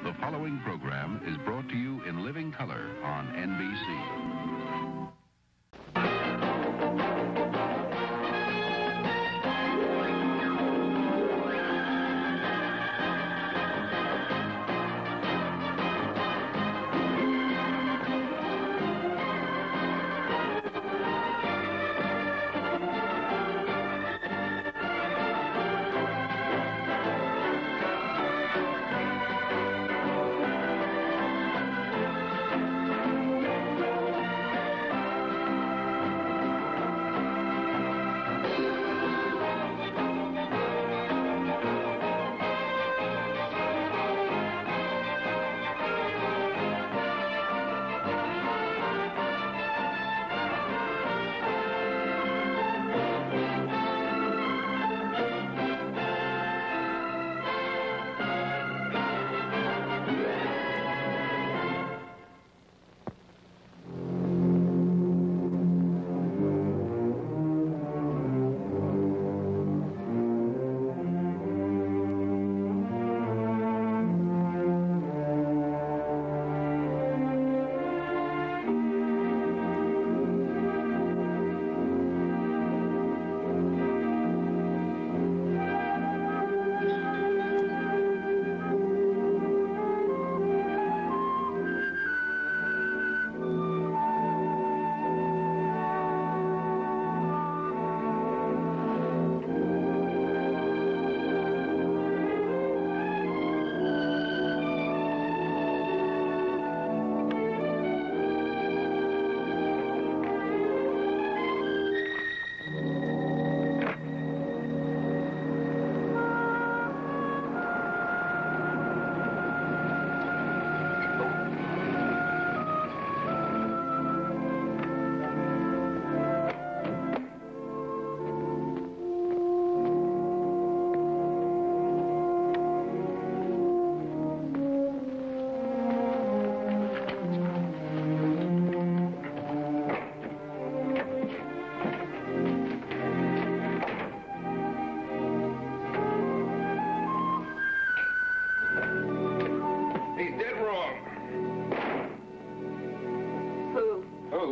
The following program is brought to you in living color on NBC.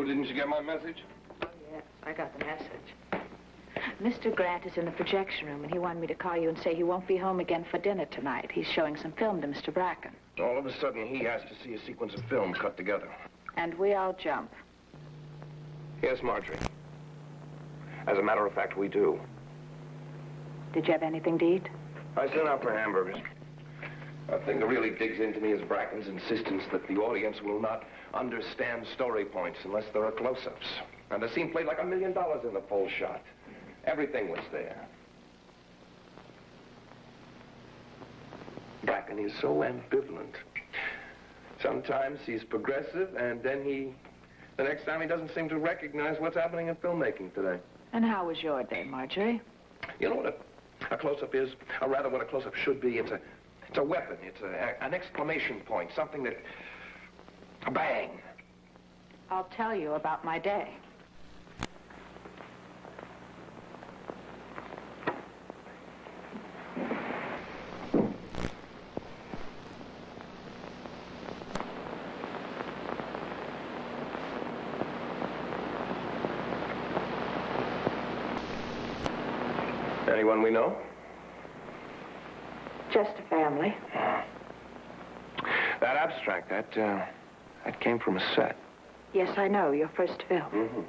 Didn't you get my message? Oh, yes, I got the message. Mr. Grant is in the projection room, and he wanted me to call you and say he won't be home again for dinner tonight. He's showing some film to Mr. Bracken. All of a sudden, he has to see a sequence of film cut together. And we all jump. Yes, Marjorie. As a matter of fact, we do. Did you have anything to eat? I sent out for hamburgers. The thing that really digs into me is Bracken's insistence that the audience will not understand story points unless there are close-ups. And the scene played like $1 million in the full shot. Everything was there. Bracken is so ambivalent. Sometimes he's progressive, and then the next time he doesn't seem to recognize what's happening in filmmaking today. And how was your day, Marjorie? You know what a close-up is? Or rather, what a close-up should be. It's a weapon. It's an exclamation point, something that... a bang. I'll tell you about my day. Anyone we know? Just a family. That abstract, that came from a set. Yes, I know, your first film. Mm-hmm.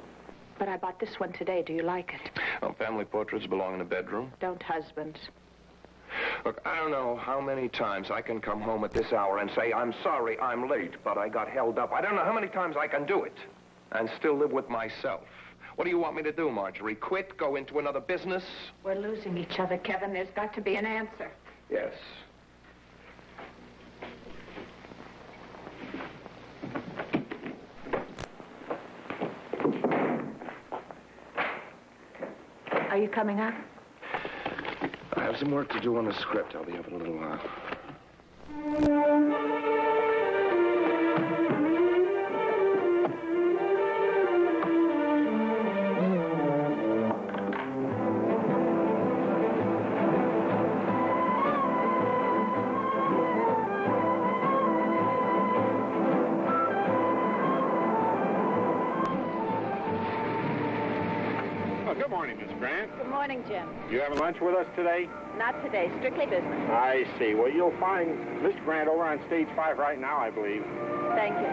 But I bought this one today. Do you like it? Oh, family portraits belong in a bedroom. Don't husbands? Look, I don't know how many times I can come home at this hour and say, I'm sorry I'm late, but I got held up. I don't know how many times I can do it and still live with myself. What do you want me to do, Marjorie? Quit? Go into another business? We're losing each other, Kevin. There's got to be an answer. Yes. Are you coming up? I have some work to do on the script. I'll be up in a little while. morning, Miss Grant. Good morning, Jim. You having lunch with us today? Not today. Strictly business. I see. Well, you'll find Mr. Grant over on stage 5 right now, I believe. Thank you.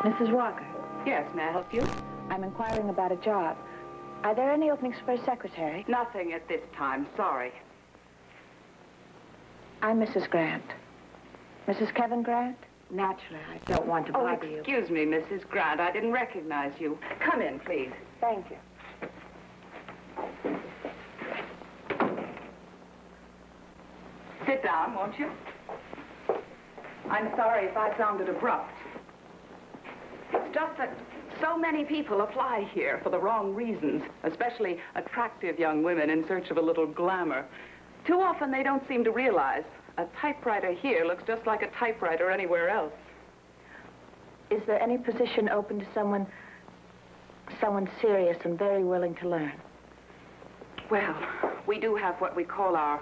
Mrs. Walker. Yes, may I help you? I'm inquiring about a job. Are there any openings for a secretary? Nothing at this time, sorry. I'm Mrs. Grant. Mrs. Kevin Grant? Naturally, I don't want to bother you. Excuse me, Mrs. Grant. I didn't recognize you. Come in, please. Thank you. Sit down, won't you? I'm sorry if I sounded abrupt. It's just that so many people apply here for the wrong reasons, especially attractive young women in search of a little glamour. Too often they don't seem to realize a typewriter here looks just like a typewriter anywhere else. Is there any position open to someone serious and very willing to learn? Well, we do have what we call our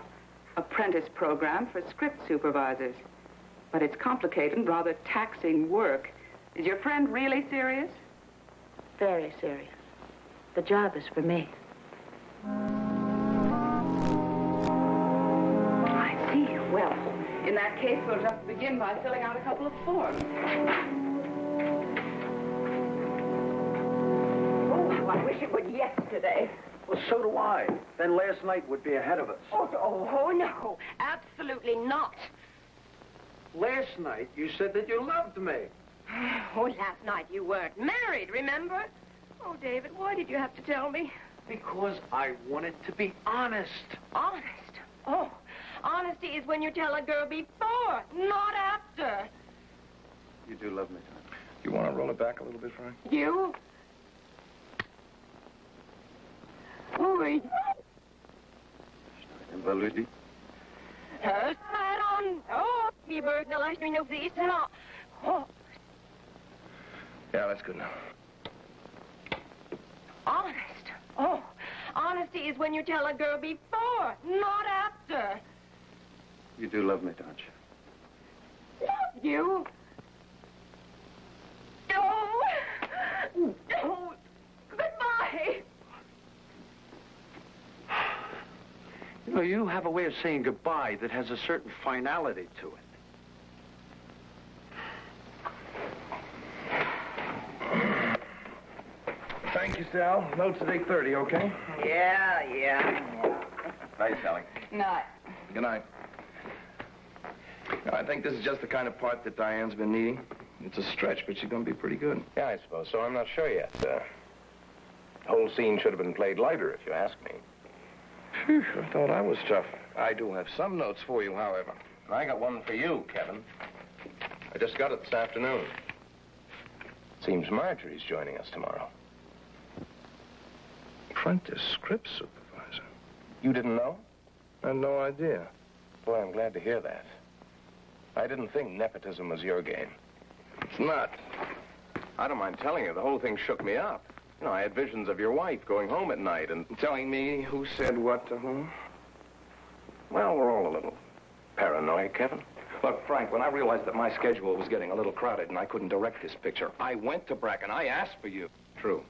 apprentice program for script supervisors. But it's complicated and rather taxing work. Is your friend really serious? Very serious. The job is for me. I see. Well, in that case, we'll just begin by filling out a couple of forms. Oh, I wish it were yesterday. Well, so do I. Then last night would be ahead of us. Oh, no. Absolutely not. Last night, you said that you loved me. Oh, last night you weren't married, remember? Oh, David, why did you have to tell me? Because I wanted to be honest. Honest? Oh, honesty is when you tell a girl before, not after. You do love me, Tom. You want to roll it back a little bit, Frank? You? Oui. Invalidi. Hörst on. Oh, vi börjar lära mig precis. Oh. Yeah, that's good now. Honest? Oh, honesty is when you tell a girl before, not after. You do love me, don't you? Love you? Oh. Oh. Goodbye. You know, you have a way of saying goodbye that has a certain finality to it. Thank you, Sal. Notes at 8:30, okay? Yeah. Night, Sally. Night. Good night. I think this is just the kind of part that Diane's been needing. It's a stretch, but she's going to be pretty good. Yeah, I suppose so. I'm not sure yet. The whole scene should have been played lighter, if you ask me. Phew, I thought I was tough. I do have some notes for you, however. I got one for you, Kevin. I just got it this afternoon. Seems Marjorie's joining us tomorrow. Apprentice script supervisor. You didn't know? I had no idea. Boy, I'm glad to hear that. I didn't think nepotism was your game. It's not. I don't mind telling you, the whole thing shook me up. You know, I had visions of your wife going home at night and... Telling me who said what to whom? Well, we're all a little paranoid, Kevin. Look, Frank, when I realized that my schedule was getting a little crowded and I couldn't direct this picture, I went to Bracken. I asked for you. True.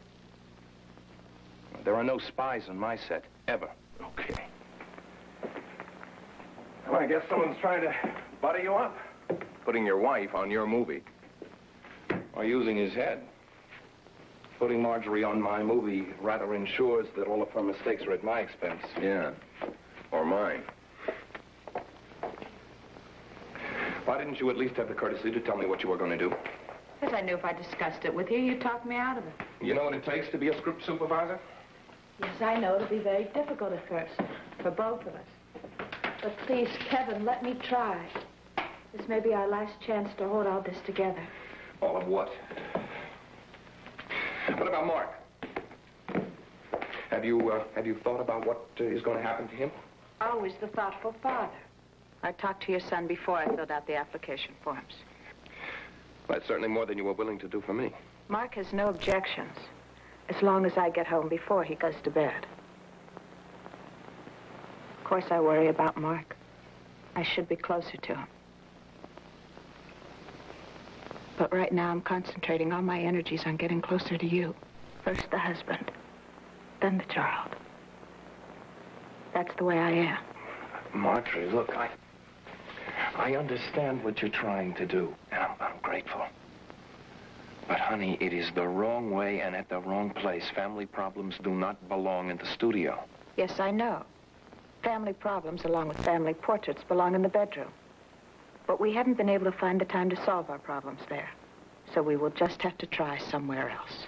There are no spies on my set, ever. Okay. Well, I guess someone's trying to butter you up. Putting your wife on your movie. Or using his head. Putting Marjorie on my movie rather ensures that all of her mistakes are at my expense. Yeah. Or mine. Why didn't you at least have the courtesy to tell me what you were going to do? Because I knew if I discussed it with you, you'd talk me out of it. You know what it takes to be a script supervisor? Yes, I know it'll be very difficult at first, for both of us. But please, Kevin, let me try. This may be our last chance to hold all this together. All of what? What about Mark? Have you thought about what is going to happen to him? Always the thoughtful father. I talked to your son before I filled out the application forms. That's certainly more than you were willing to do for me. Mark has no objections, as long as I get home before he goes to bed. Of course, I worry about Mark. I should be closer to him. But right now, I'm concentrating all my energies on getting closer to you. First the husband, then the child. That's the way I am. Marjorie, look, I understand what you're trying to do, and I'm grateful. But, honey, it is the wrong way and at the wrong place. Family problems do not belong in the studio. Yes, I know. Family problems, along with family portraits, belong in the bedroom. But we haven't been able to find the time to solve our problems there. So we will just have to try somewhere else.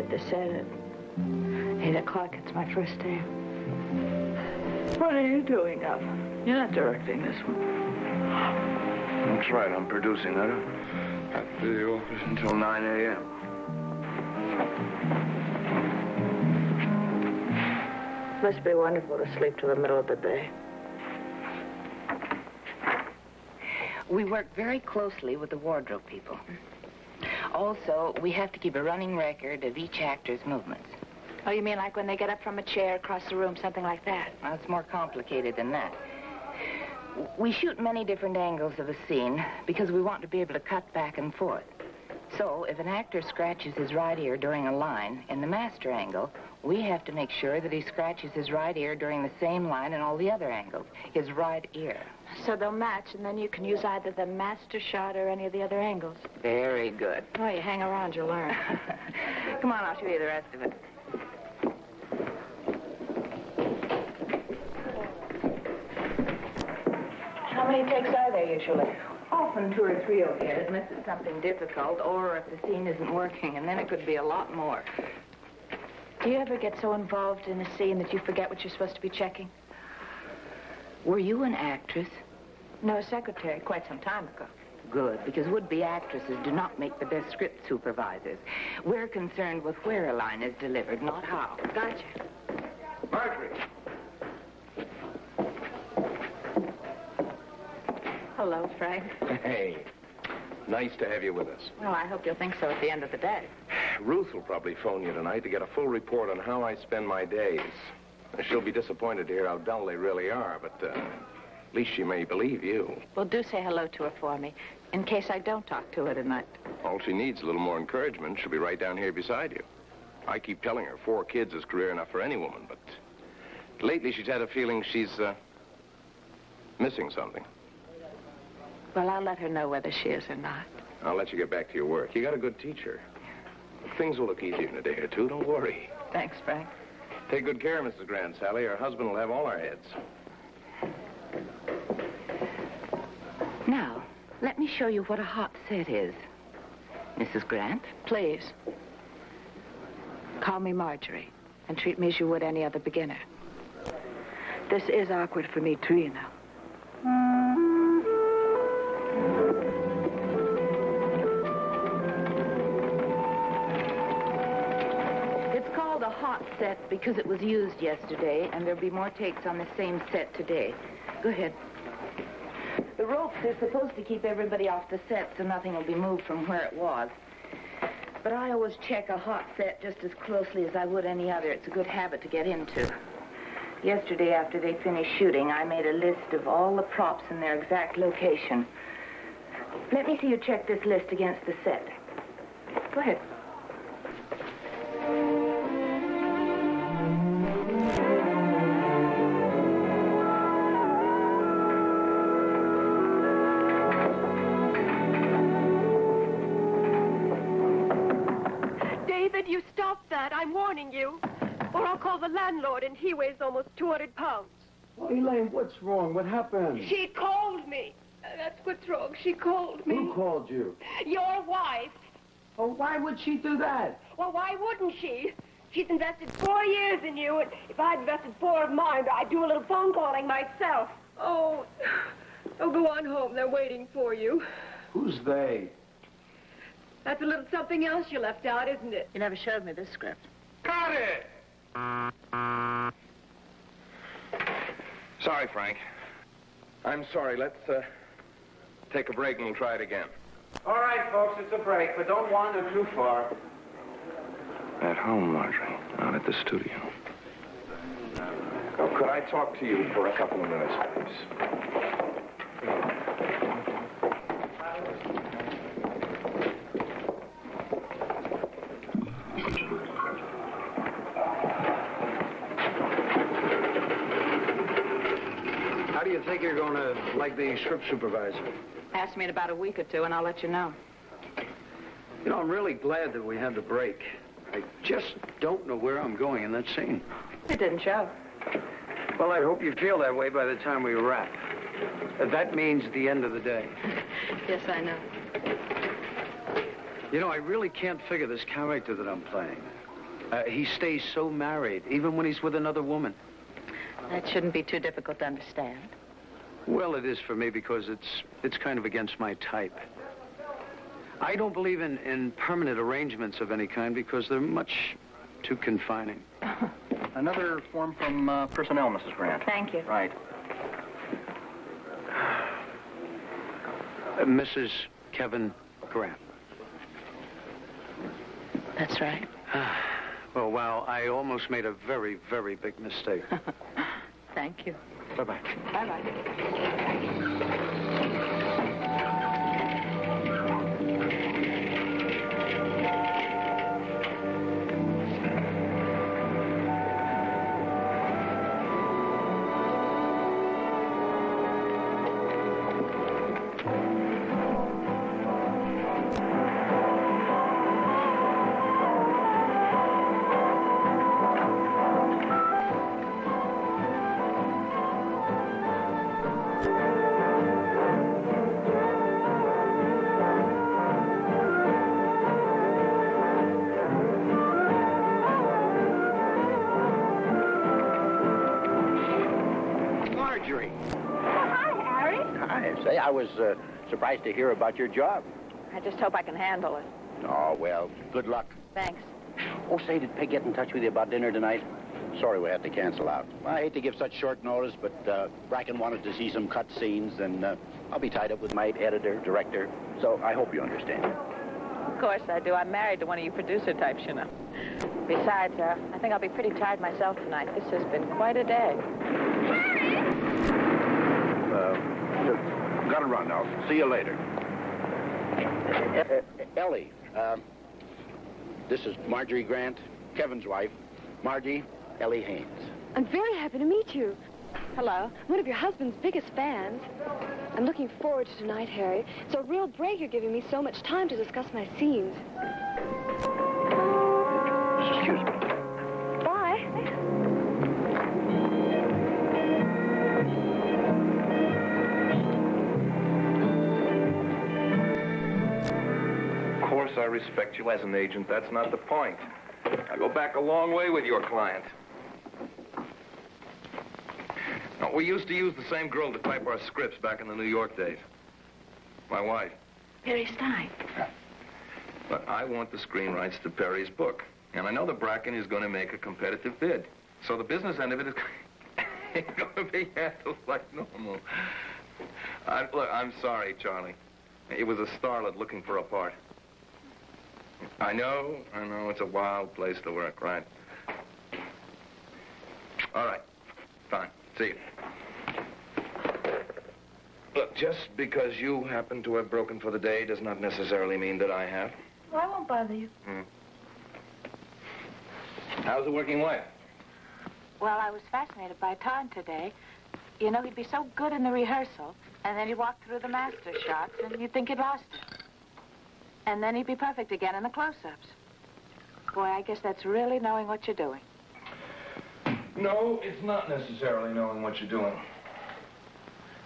The set at 8 o'clock. It's my first day. What are you doing up? You're not directing this one. That's right. I'm producing that. After the office until 9 a.m. Must be wonderful to sleep till the middle of the day. We work very closely with the wardrobe people. Also, we have to keep a running record of each actor's movements. Oh, you mean like when they get up from a chair across the room, something like that? Well, it's more complicated than that. We shoot many different angles of a scene because we want to be able to cut back and forth. So, if an actor scratches his right ear during a line in the master angle, we have to make sure that he scratches his right ear during the same line in all the other angles, his right ear. So they'll match, and then you can use either the master shot or any of the other angles. Very good. Oh, you hang around, you'll learn. Come on, I'll show you the rest of it. How many takes are there usually? Often 2 or 3 will get it, unless it's something difficult, or if the scene isn't working, and then it could be a lot more. Do you ever get so involved in a scene that you forget what you're supposed to be checking? Were you an actress? No, a secretary, quite some time ago. Good, because would-be actresses do not make the best script supervisors. We're concerned with where a line is delivered, not how. Gotcha. Marjorie! Hello, Frank. Hey, nice to have you with us. Well, I hope you'll think so at the end of the day. Ruth will probably phone you tonight to get a full report on how I spend my days. She'll be disappointed to hear how dull they really are, but at least she may believe you. Well, do say hello to her for me, in case I don't talk to her tonight. All she needs is a little more encouragement. She'll be right down here beside you. I keep telling her 4 kids is career enough for any woman, but lately she's had a feeling she's missing something. Well, I'll let her know whether she is or not. I'll let you get back to your work. You got a good teacher. Things will look easier in a day or two. Don't worry. Thanks, Frank. Take good care, Mrs. Grant, Sally. Her husband will have all our heads. Now, let me show you what a hot set is. Mrs. Grant? Please. Call me Marjorie, and treat me as you would any other beginner. This is awkward for me, too, you know. A hot set because it was used yesterday, and there'll be more takes on the same set today. Go ahead. The ropes are supposed to keep everybody off the set so nothing will be moved from where it was. But I always check a hot set just as closely as I would any other. It's a good habit to get into. Yesterday, after they finished shooting, I made a list of all the props and their exact location. Let me see you check this list against the set. Go ahead. David, you stop that. I'm warning you. Or I'll call the landlord, and he weighs almost 200 pounds. Oh, Elaine, what's wrong? What happened? She called me. That's what's wrong. She called me. Who called you? Your wife. Oh, why would she do that? Well, why wouldn't she? She's invested 4 years in you, and if I'd invested 4 of mine, I'd do a little phone calling myself. Oh, go on home. They're waiting for you. Who's they? That's a little something else you left out, isn't it? You never showed me this script. Got it! Sorry, Frank. I'm sorry. Let's take a break and we'll try it again. All right, folks, it's a break, but don't wander too far. At home, Marjorie. Not at the studio. Oh, could I talk to you for a couple of minutes, please? How do you think you're going to like the script supervisor? Ask me in about a week or two, and I'll let you know. You know, I'm really glad that we had the break. I just don't know where I'm going in that scene. It didn't show. Well, I hope you feel that way by the time we wrap. That means the end of the day. Yes, I know. You know, I really can't figure this character that I'm playing. He stays so married, even when he's with another woman. That shouldn't be too difficult to understand. Well, it is for me because it's kind of against my type. I don't believe in permanent arrangements of any kind because they're much too confining. Another form from personnel, Mrs. Grant. Thank you. Right. Mrs. Kevin Grant. That's right. Well, wow, I almost made a very, very big mistake. Thank you. Bye-bye. Bye-bye. Marjorie. Hi, Harry. Hi. Say, I was surprised to hear about your job. I just hope I can handle it. Oh, well, good luck. Thanks. Oh, say, did Peg get in touch with you about dinner tonight? Sorry we had to cancel out. I hate to give such short notice, but Bracken wanted to see some cut scenes, and I'll be tied up with my editor, director, so I hope you understand. Of course I do. I'm married to one of you producer types, you know. Besides, I think I'll be pretty tired myself tonight. This has been quite a day. Gotta run. I'll see you later. Ellie, this is Marjorie Grant, Kevin's wife. Margie, Ellie Haynes. I'm very happy to meet you. Hello. I'm one of your husband's biggest fans. I'm looking forward to tonight, Harry. It's a real break you're giving me so much time to discuss my scenes. Excuse me. Bye. Of course, I respect you as an agent. That's not the point. I go back a long way with your client. Now, we used to use the same girl to type our scripts back in the New York days. My wife. Perry Stein. But I want the screen rights to Perry's book. And I know that Bracken is going to make a competitive bid. So the business end of it is going to be handled like normal. Look, I'm sorry, Charlie. It was a starlet looking for a part. I know. It's a wild place to work, right? All right. Fine. See you. Look, just because you happen to have broken for the day does not necessarily mean that I have. Well, I won't bother you. How's the working wife? Well, I was fascinated by Tom today. You know, he'd be so good in the rehearsal, and then he'd walk through the master shots, and you'd think he'd lost it. And then he'd be perfect again in the close-ups. Boy, I guess that's really knowing what you're doing. No, it's not necessarily knowing what you're doing.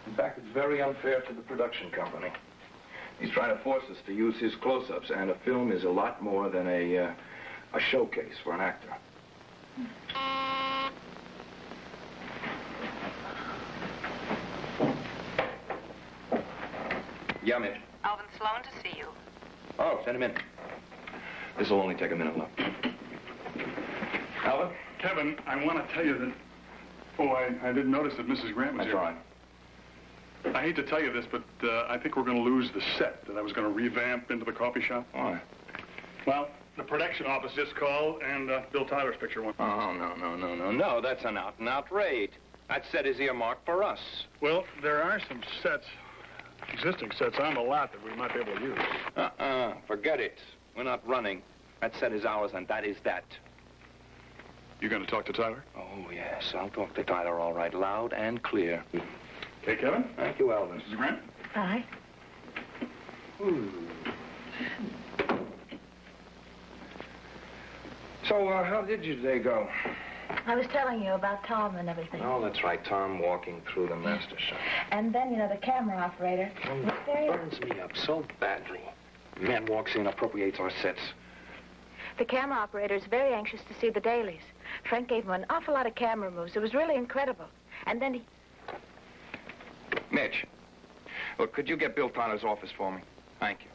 In fact, it's very unfair to the production company. He's trying to force us to use his close-ups, and a film is a lot more than a showcase for an actor. Yeah, Mitch. Alvin Sloan to see you. Oh, send him in. This will only take a minute, look. Alvin? Kevin, I want to tell you that... Oh, I didn't notice that Mrs. Grant was here. That's right. I hate to tell you this, but I think we're going to lose the set that I was going to revamp into the coffee shop. Why? Well, the production office just called, and Bill Tyler's picture went. Oh, no. That's an out-and-out raid. That set is earmarked for us. Well, there are some sets, existing sets on the lot that we might be able to use. Forget it. We're not running. That set is ours, and that is that. You going to talk to Tyler? Oh, yes. I'll talk to Tyler all right, loud and clear. Okay, Kevin? Thank you, Alvin. Mrs. Grant? Hi. So, how did your day go? I was telling you about Tom and everything. Oh, that's right. Tom walking through the master shop. And then, you know, the camera operator. Burns me up so badly. Man walks in, appropriates our sets. The camera operator is very anxious to see the dailies. Frank gave him an awful lot of camera moves. It was really incredible. And then he... Mitch, look, could you get Bill Tyler's office for me? Thank you.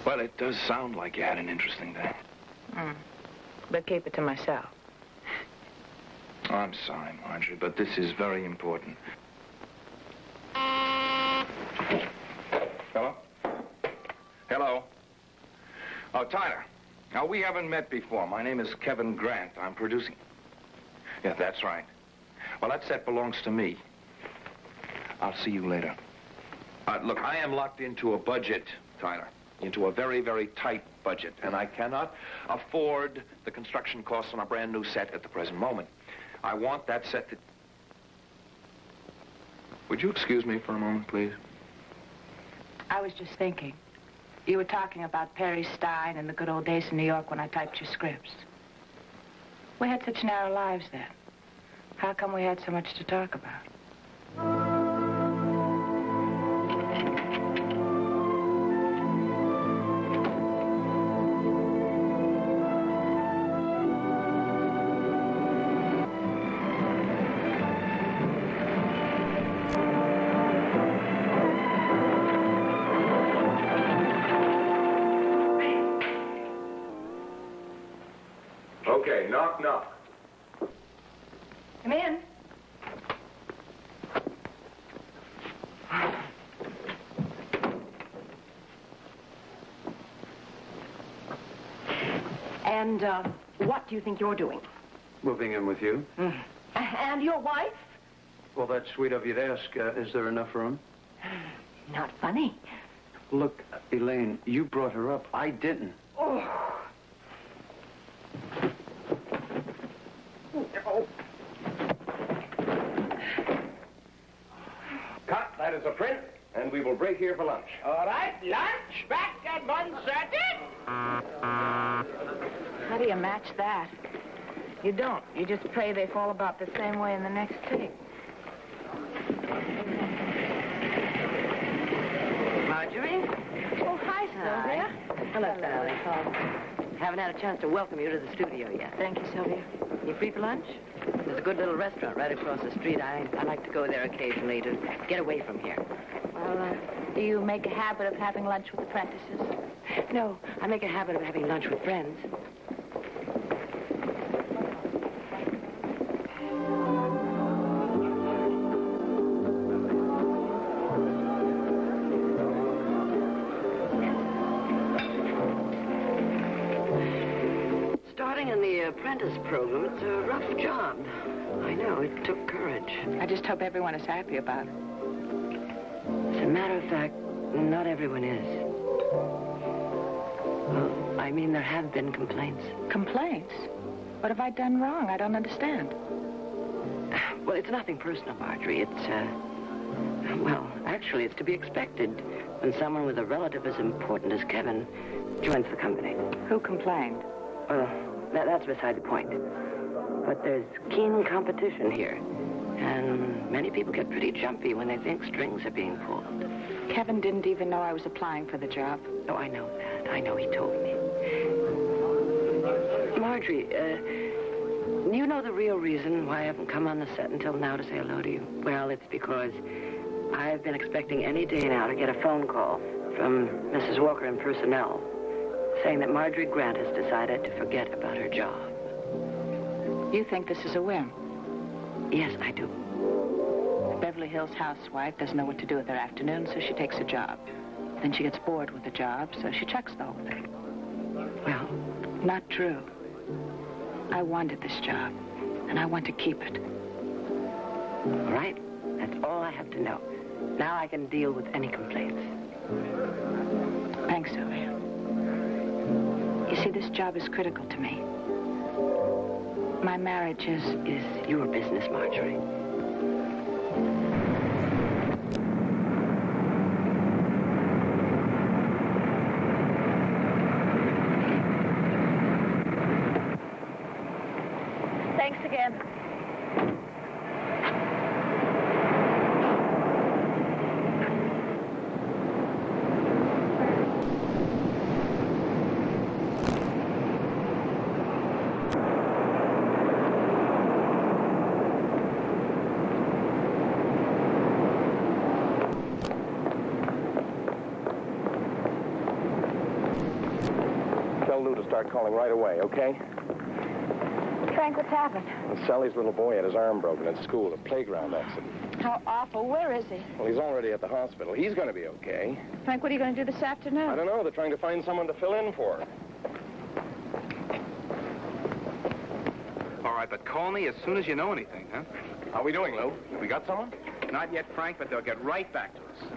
Well, it does sound like you had an interesting day. But keep it to myself. Oh, I'm sorry, Marjorie, but this is very important. Hello? Hello? Oh, Tyler. Now, we haven't met before. My name is Kevin Grant. I'm producing. Yeah, that's right. Well, that set belongs to me. I'll see you later. Look, I am locked into a budget, Tyler. Into a very, very tight budget. And I cannot afford the construction costs on a brand new set at the present moment. I want that set to... Would you excuse me for a moment, please? I was just thinking. You were talking about Perry Stein and the good old days in New York when I typed your scripts. We had such narrow lives then. How come we had so much to talk about? Okay, knock, knock. Come in. And, what do you think you're doing? Moving in with you. And your wife? Well, that's sweet of you to ask. Is there enough room? Not funny. Look, Elaine, you brought her up. I didn't. Oh. Cut, that is a print, and we will break here for lunch. All right, lunch back at 1:30. How do you match that? You don't. You just pray they fall about the same way in the next take. Marjorie? Oh, hi, Sylvia. Hello, darling. Haven't had a chance to welcome you to the studio yet. Thank you, Sylvia. You free for lunch? There's a good little restaurant right across the street. I like to go there occasionally to get away from here. Well, do you make a habit of having lunch with apprentices? No, I make a habit of having lunch with friends. Starring in the apprentice program, it's a rough job. I know, it took courage. I just hope everyone is happy about it. As a matter of fact, not everyone is. Well, I mean, there have been complaints. Complaints? What have I done wrong? I don't understand. Well, it's nothing personal, Marjorie. It's, well, actually, it's to be expected when someone with a relative as important as Kevin joins the company. Who complained? Well, that's beside the point. But there's keen competition here. And many people get pretty jumpy when they think strings are being pulled. Kevin didn't even know I was applying for the job. Oh, I know that. I know he told me. Marjorie, you know the real reason why I haven't come on the set until now to say hello to you? Well, it's because I've been expecting any day now to get a phone call from Mrs. Walker in personnel saying that Marjorie Grant has decided to forget about her job. You think this is a whim? Yes, I do. The Beverly Hills housewife doesn't know what to do with her afternoon, so she takes a job. Then she gets bored with the job, so she chucks the whole thing. Well, not true. I wanted this job, and I want to keep it. All right. That's all I have to know. Now I can deal with any complaints. Thanks, Sylvia. You see, this job is critical to me. My marriage is your business, Marjorie. Thanks again. Start calling right away, okay? Frank, what's happened? Well, Sally's little boy had his arm broken at school, a playground accident. How awful. Where is he? Well, he's already at the hospital. He's going to be okay. Frank, what are you going to do this afternoon? I don't know. They're trying to find someone to fill in for her. All right, but call me as soon as you know anything, huh? How are we doing, Lou? We got someone? Not yet, Frank, but they'll get right back to us.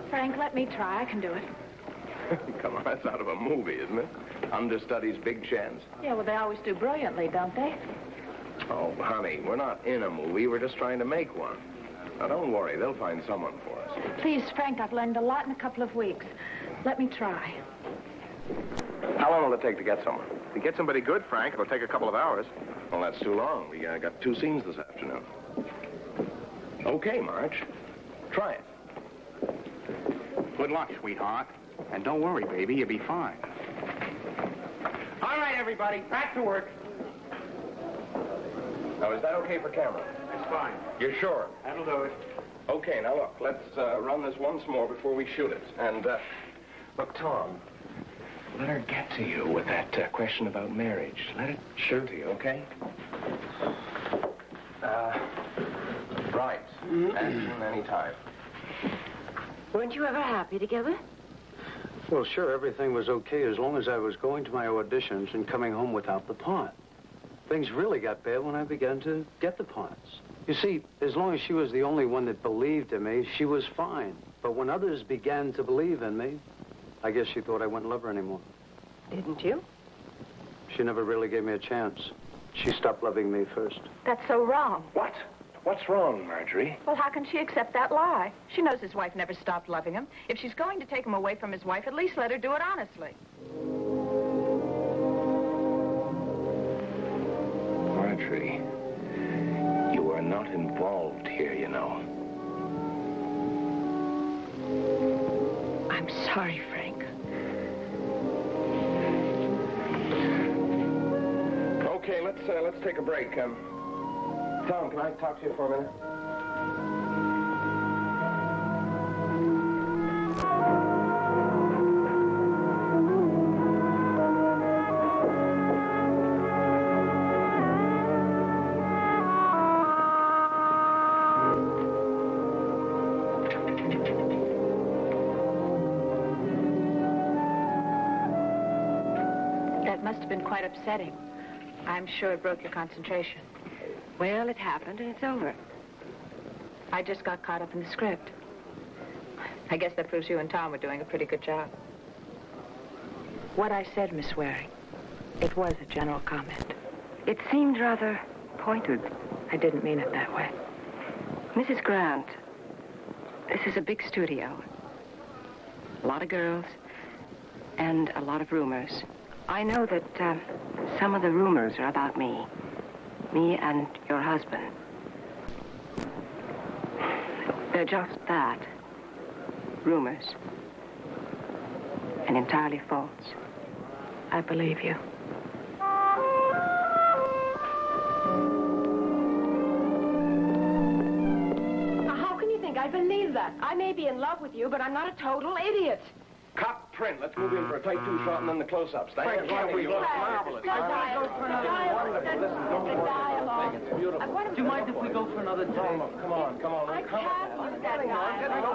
Frank, let me try. I can do it. Come on, that's out of a movie, isn't it? Understudy's big chance. Yeah, well, they always do brilliantly, don't they? Oh, honey, we're not in a movie. We're just trying to make one. Now, don't worry. They'll find someone for us. Please, Frank, I've learned a lot in a couple of weeks. Let me try. How long will it take to get someone? To get somebody good, Frank, it'll take a couple of hours. Well, that's too long. We got 2 scenes this afternoon. Okay, Marge. Try it. Good luck, sweetheart. And don't worry, baby, you'll be fine. All right, everybody, back to work. Now, is that okay for camera? It's fine. You're sure? That'll do it. Okay, now look, let's run this once more before we shoot it. And, look, Tom, let her get to you with that question about marriage. Let it shoot to you, okay? Right. Action anytime. Weren't you ever happy together? Well, sure, everything was okay as long as I was going to my auditions and coming home without the part. Things really got bad when I began to get the parts. You see, as long as she was the only one that believed in me, she was fine. But when others began to believe in me, I guess she thought I wouldn't love her anymore. Didn't you? She never really gave me a chance. She stopped loving me first. That's so wrong. What? What's wrong, Marjorie? Well, how can she accept that lie? She knows his wife never stopped loving him. If she's going to take him away from his wife, at least let her do it honestly. Marjorie, you are not involved here, you know. I'm sorry, Frank. Okay, let's take a break. Tom, can I talk to you for a minute? That must have been quite upsetting. I'm sure it broke your concentration. Well, it happened, and it's over. I just got caught up in the script. I guess that proves you and Tom were doing a pretty good job. What I said, Miss Waring, it was a general comment. It seemed rather pointed. I didn't mean it that way. Mrs. Grant, this is a big studio. A lot of girls and a lot of rumors. I know that some of the rumors are about me. Me and your husband. They're just that. Rumors. And entirely false. I believe you. How can you think I believe that? I may be in love with you, but I'm not a total idiot. Cut, print. Let's move in for a tight two shot and then the close-ups. Diane, Frank, you look marvelous. It's beautiful. Do you mind if we go for another day? Come on. Don't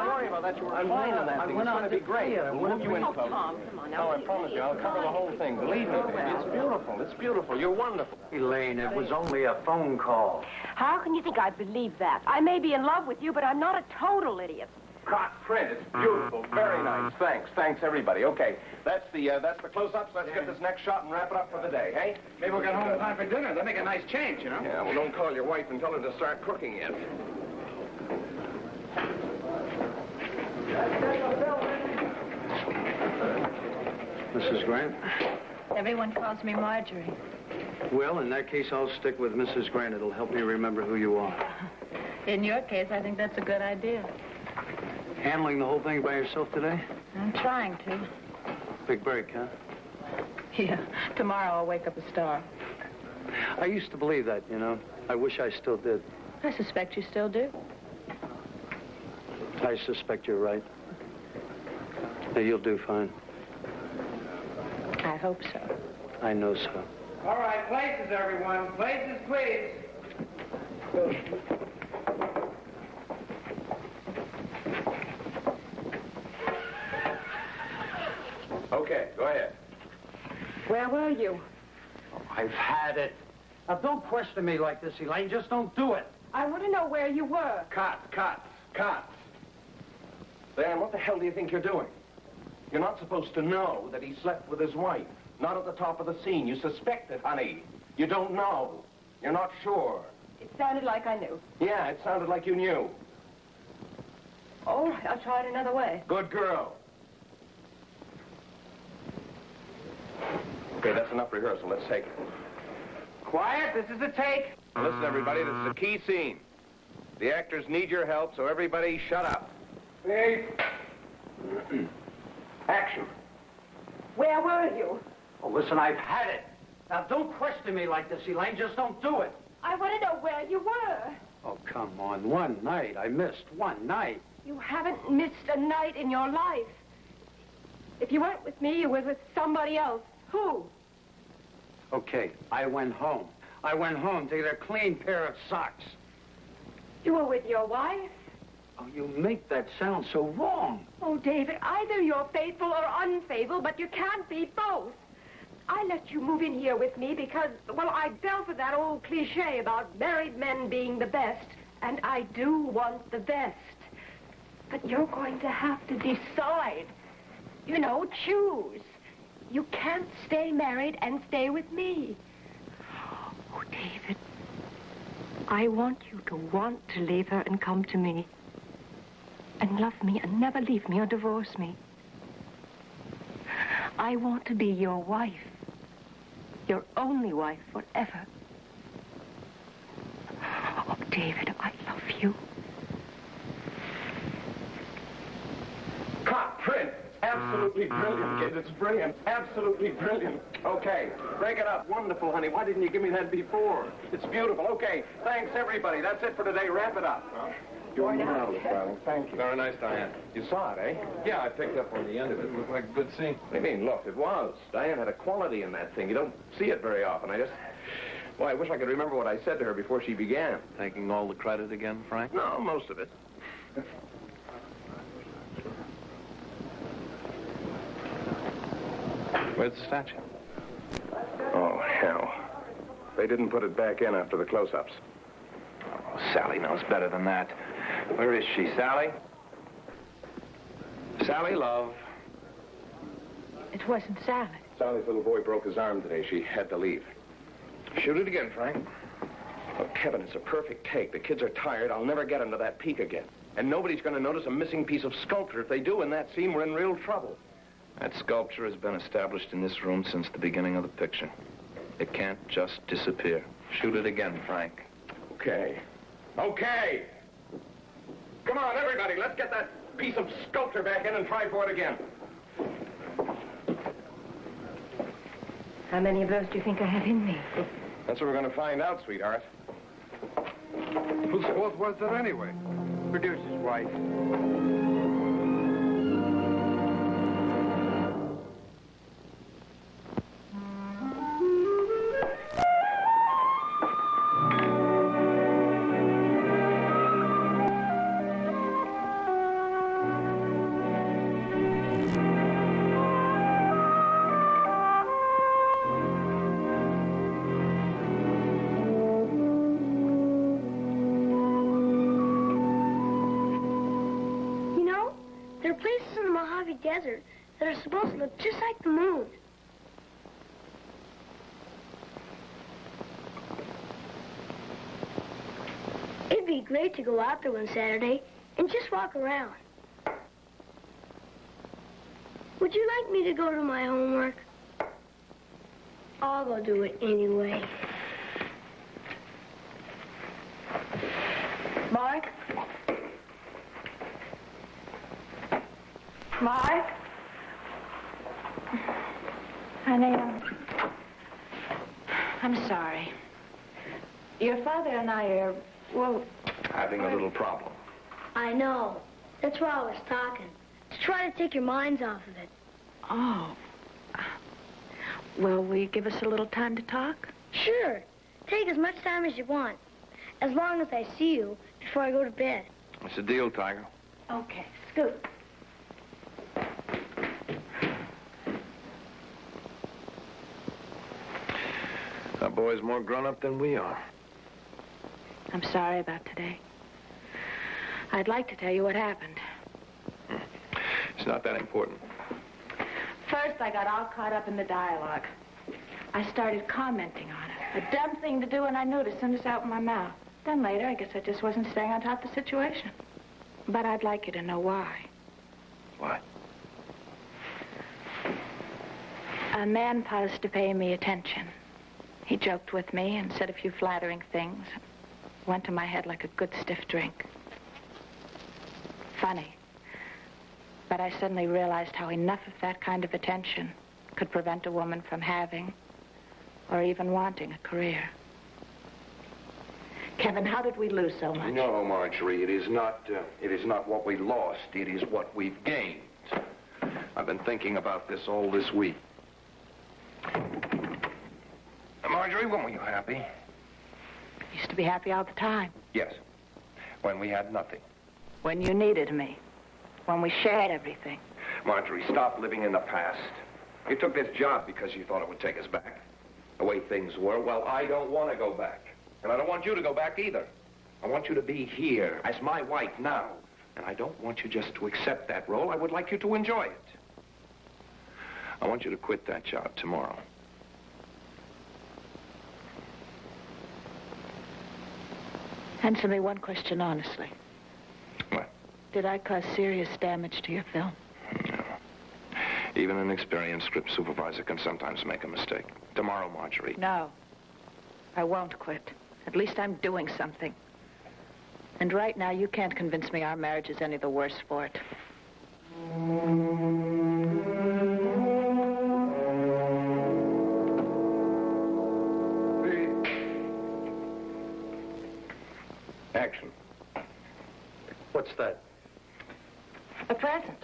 worry about that. I'm fine on that thing. It's going to be great. We'll move you in, folks. Tom, come on now. No, I promise you, I'll cover the whole thing. Believe me, baby. It's beautiful. It's beautiful. You're wonderful. Elaine, it was only a phone call. How can you think I believe that? I may be in love with you, but I'm not a total idiot. Cut, print. It's beautiful. Very nice. Thanks, everybody. Okay, that's the close-ups. Let's get this next shot and wrap it up for the day, hey? Maybe we'll get home in time for dinner. That'll make a nice change, you know? Yeah, well, don't call your wife and tell her to start cooking yet. Mrs. Grant? Everyone calls me Marjorie. Well, in that case, I'll stick with Mrs. Grant. It'll help me remember who you are. In your case, I think that's a good idea. Handling the whole thing by yourself today? I'm trying to. Big break, huh? Yeah. Tomorrow I'll wake up a star. I used to believe that, you know. I wish I still did. I suspect you still do. I suspect you're right. Now, you'll do fine. I hope so. I know so. All right, places, everyone. Places, please. Okay, go ahead. Where were you? I've had it. Now, don't question me like this, Elaine. Just don't do it. I want to know where you were. Cut. Dan, what the hell do you think you're doing? You're not supposed to know that he slept with his wife. Not at the top of the scene. You suspect it, honey. You don't know. You're not sure. It sounded like I knew. Yeah, it sounded like you knew. All right, I'll try it another way. Good girl. Okay, that's enough rehearsal. Let's take it. Quiet, this is a take. Listen, everybody, this is a key scene. The actors need your help, so everybody shut up. Hey. Action. Where were you? Oh, listen, I've had it. Now, don't question me like this, Elaine. Just don't do it. I want to know where you were. Oh, come on. One night. I missed one night. You haven't missed a night in your life. If you weren't with me, you were with somebody else. Who? Okay, I went home. I went home to get a clean pair of socks. You were with your wife? Oh, you make that sound so wrong. Oh, David, either you're faithful or unfaithful, but you can't be both. I let you move in here with me because, well, I dealt with that old cliche about married men being the best, and I do want the best. But you're going to have to decide. You know, choose. You can't stay married and stay with me. Oh, David, I want you to want to leave her and come to me. And love me and never leave me or divorce me. I want to be your wife. Your only wife forever. Oh, David, I love you. Cut, print. Absolutely brilliant, kid. It's brilliant. Absolutely brilliant. Okay, break it up. Wonderful, honey. Why didn't you give me that before? It's beautiful. Okay, thanks, everybody. That's it for today. Wrap it up. You're marvelous, darling. Thank you. Very nice, Diane. You saw it, eh? Yeah, I picked up on the end of it. It looked like a good scene. What do you mean, look? It was. Diane had a quality in that thing. You don't see it very often. Well, I wish I could remember what I said to her before she began. Taking all the credit again, Frank? No, most of it. Where's the statue? hell. They didn't put it back in after the close-ups. Oh, Sally knows better than that. Where is she, Sally? Sally, love. It wasn't Sally. Sally's little boy broke his arm today. She had to leave. Shoot it again, Frank. Oh, Kevin, it's a perfect take. The kids are tired. I'll never get them to that peak again. And nobody's going to notice a missing piece of sculpture. If they do in that scene, we're in real trouble. That sculpture has been established in this room since the beginning of the picture. It can't just disappear. Shoot it again, Frank. Okay. Okay! Come on, everybody, let's get that piece of sculpture back in and try for it again. How many of those do you think I have in me? That's what we're going to find out, sweetheart. Whose fault was it anyway? Producer's wife. Desert that are supposed to look just like the moon. It'd be great to go out there one Saturday and just walk around. Would you like me to go to my homework? I'll go do it anyway. Mark? Mark? Honey, I'm sorry. Your father and I are, well... having a little problem. I know. That's why I was talking. To try to take your minds off of it. Oh. Will we give us a little time to talk? Sure. Take as much time as you want. As long as I see you before I go to bed. What's the deal, Tiger? Okay. Scoot. That boy's more grown-up than we are. I'm sorry about today. I'd like to tell you what happened. It's not that important. First, I got all caught up in the dialogue. I started commenting on it. A dumb thing to do, and I knew it as soon as it out of my mouth. Then later, I guess I just wasn't staying on top of the situation. But I'd like you to know why. Why? A man paused to pay me attention. He joked with me and said a few flattering things. Went to my head like a good stiff drink. Funny. But I suddenly realized how enough of that kind of attention could prevent a woman from having or even wanting a career. Kevin, how did we lose so much? No, Marjorie, it is not what we lost. It is what we've gained. I've been thinking about this all this week. Marjorie, when were you happy? Used to be happy all the time. Yes. When we had nothing. When you needed me. When we shared everything. Marjorie, stop living in the past. You took this job because you thought it would take us back. The way things were, well, I don't want to go back. And I don't want you to go back either. I want you to be here as my wife now. And I don't want you just to accept that role. I would like you to enjoy it. I want you to quit that job tomorrow. Answer me one question honestly. What? Did I cause serious damage to your film? No. Even an experienced script supervisor can sometimes make a mistake. Tomorrow, Marjorie. No. I won't quit. At least I'm doing something. And right now, you can't convince me our marriage is any the worse for it. Action. What's that? A present.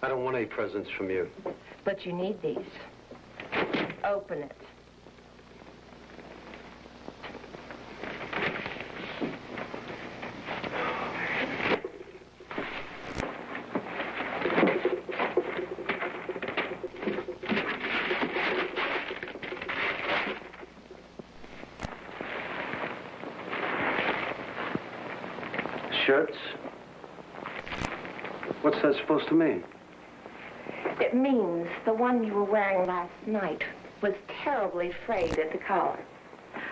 I don't want any presents from you. But you need these. Open it. shirts? What's that supposed to mean? It means the one you were wearing last night was terribly frayed at the collar.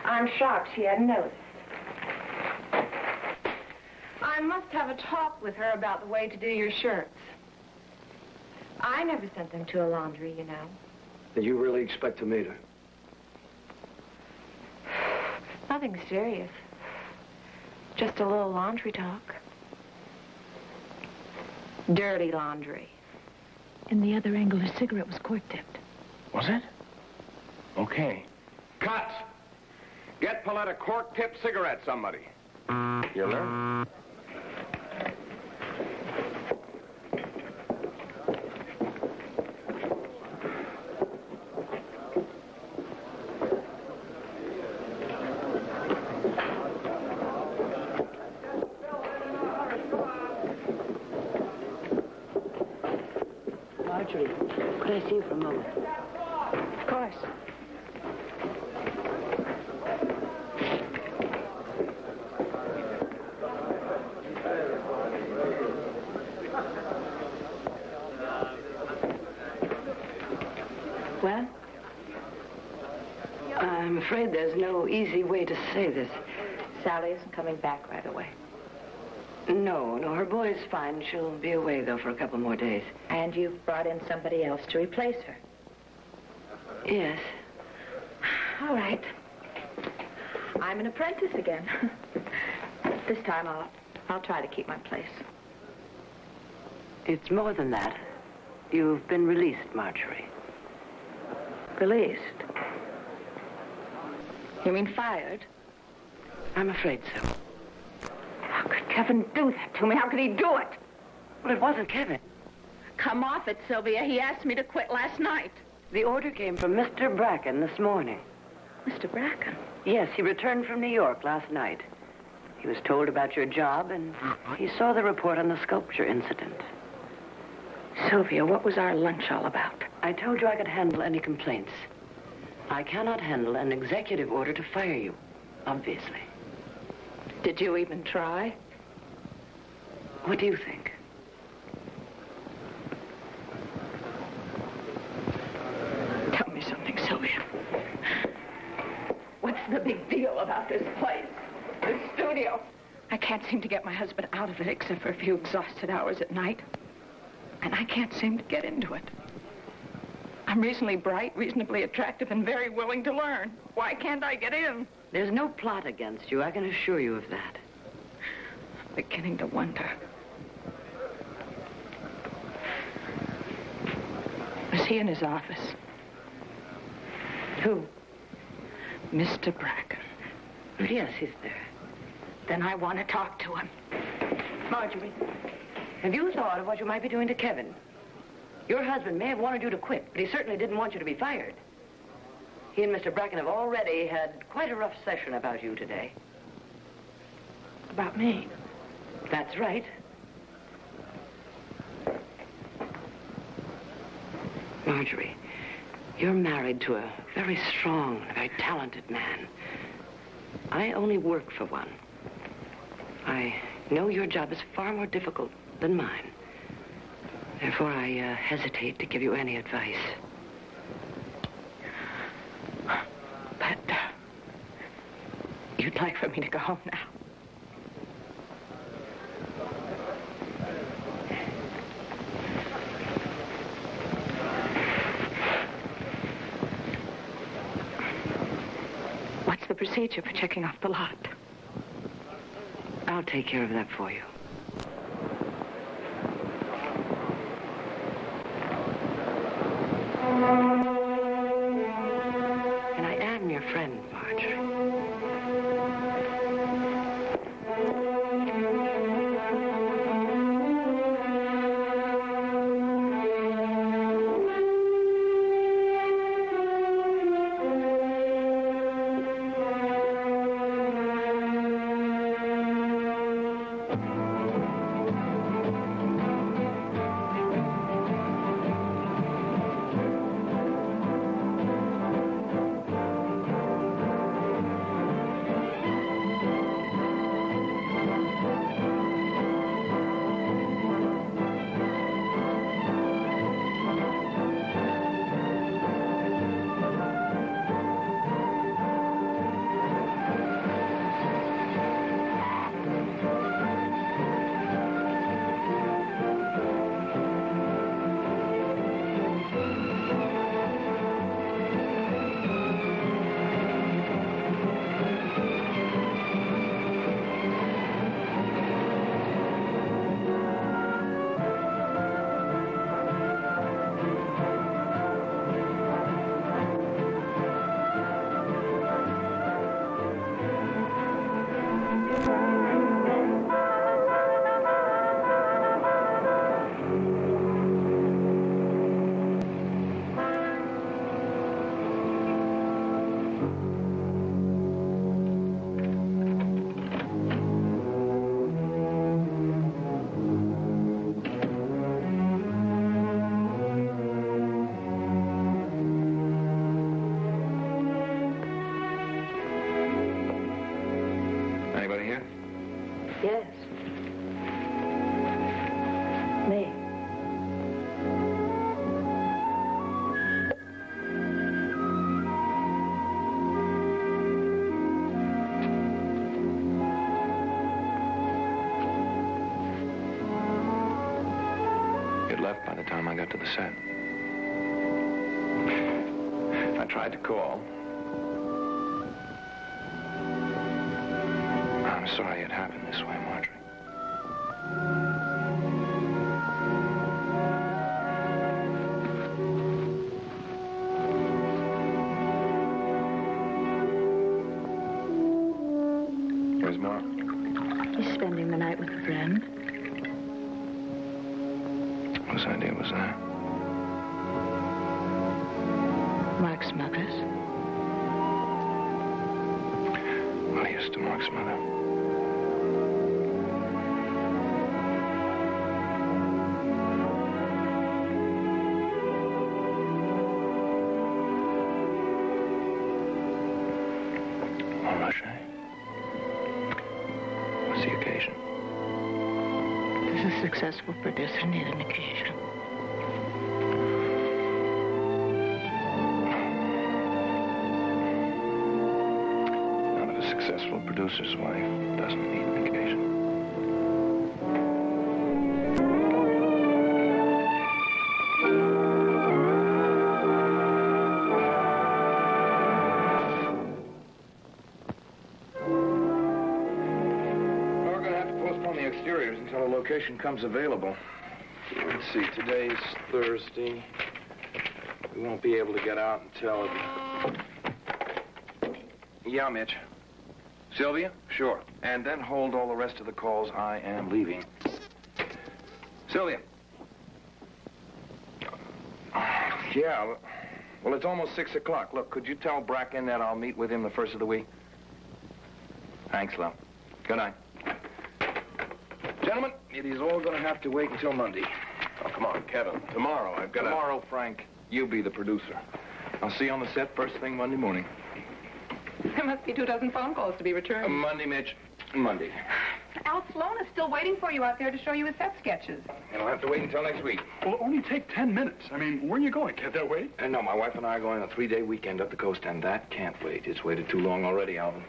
I'm shocked she hadn't noticed. I must have a talk with her about the way to do your shirts. I never sent them to a laundry, you know. Did you really expect to meet her? Nothing serious. Just a little laundry talk. Dirty laundry. In the other angle, her cigarette was cork-tipped. Was it? Okay. Cut! Get Paulette a cork-tipped cigarette, somebody. You learn? Marjorie, could I see you for a moment? Of course. Well? I'm afraid there's no easy way to say this. Sally isn't coming back right away. No, her boy's fine. She'll be away, though, for a couple more days. And you've brought in somebody else to replace her. Yes. All right. I'm an apprentice again. This time I'll try to keep my place. It's more than that. You've been released, Marjorie. Released? You mean fired? I'm afraid so. How could Kevin do that to me? How could he do it? Well, it wasn't Kevin. Come off it, Sylvia. He asked me to quit last night. The order came from Mr. Bracken this morning. Mr. Bracken? Yes, he returned from New York last night. He was told about your job, and he saw the report on the sculpture incident. Sylvia, what was our lunch all about? I told you I could handle any complaints. I cannot handle an executive order to fire you, obviously. Did you even try? What do you think? Tell me something, Sylvia. What's the big deal about this place? This studio? I can't seem to get my husband out of it except for a few exhausted hours at night. And I can't seem to get into it. I'm reasonably bright, reasonably attractive, and very willing to learn. Why can't I get in? There's no plot against you, I can assure you of that. I'm beginning to wonder. Was he in his office? Who? Mr. Bracken. Yes, he's there. Then I want to talk to him. Marjorie, have you thought of what you might be doing to Kevin? Your husband may have wanted you to quit, but he certainly didn't want you to be fired. He and Mr. Bracken have already had quite a rough session about you today. About me? That's right. Marjorie, you're married to a very strong, very talented man. I only work for one. I know your job is far more difficult than mine. Therefore, I hesitate to give you any advice. But you'd like for me to go home now? What's the procedure for checking off the lot? I'll take care of that for you. And I am your friend, Marjorie. Yes. Me. You'd left by the time I got to the set. I tried to call. I'm sorry it happened this way, Marjorie. Where's Mark? He's spending the night with a friend. Whose idea was that? Mark's mother's. Well, yes, to Mark's mother. All right, Shay. What's the occasion? Does a successful producer need an occasion? Not if a successful producer's wife doesn't need an occasion. We're going to have to postpone the exteriors until a location comes available. Let's see, today's Thursday. We won't be able to get out until... Yeah, Mitch. Sylvia? Sure. And then hold all the rest of the calls. I am leaving. Sylvia. Yeah, well, it's almost 6 o'clock. Look, could you tell Bracken that I'll meet with him the first of the week? Thanks, love. Good night. Gentlemen, it is all going to have to wait until Monday. Oh, come on, Kevin. Tomorrow, I've got to... Tomorrow, Frank, you be the producer. I'll see you on the set first thing Monday morning. There must be 24 phone calls to be returned. Monday, Mitch. Monday. Al Sloan is still waiting for you out there to show you his set sketches. It'll have to wait until next week. Well, it'll only take 10 minutes. I mean, where are you going? Can't that wait? No, my wife and I are going on a 3-day weekend up the coast, and that can't wait. It's waited too long already, Alvin.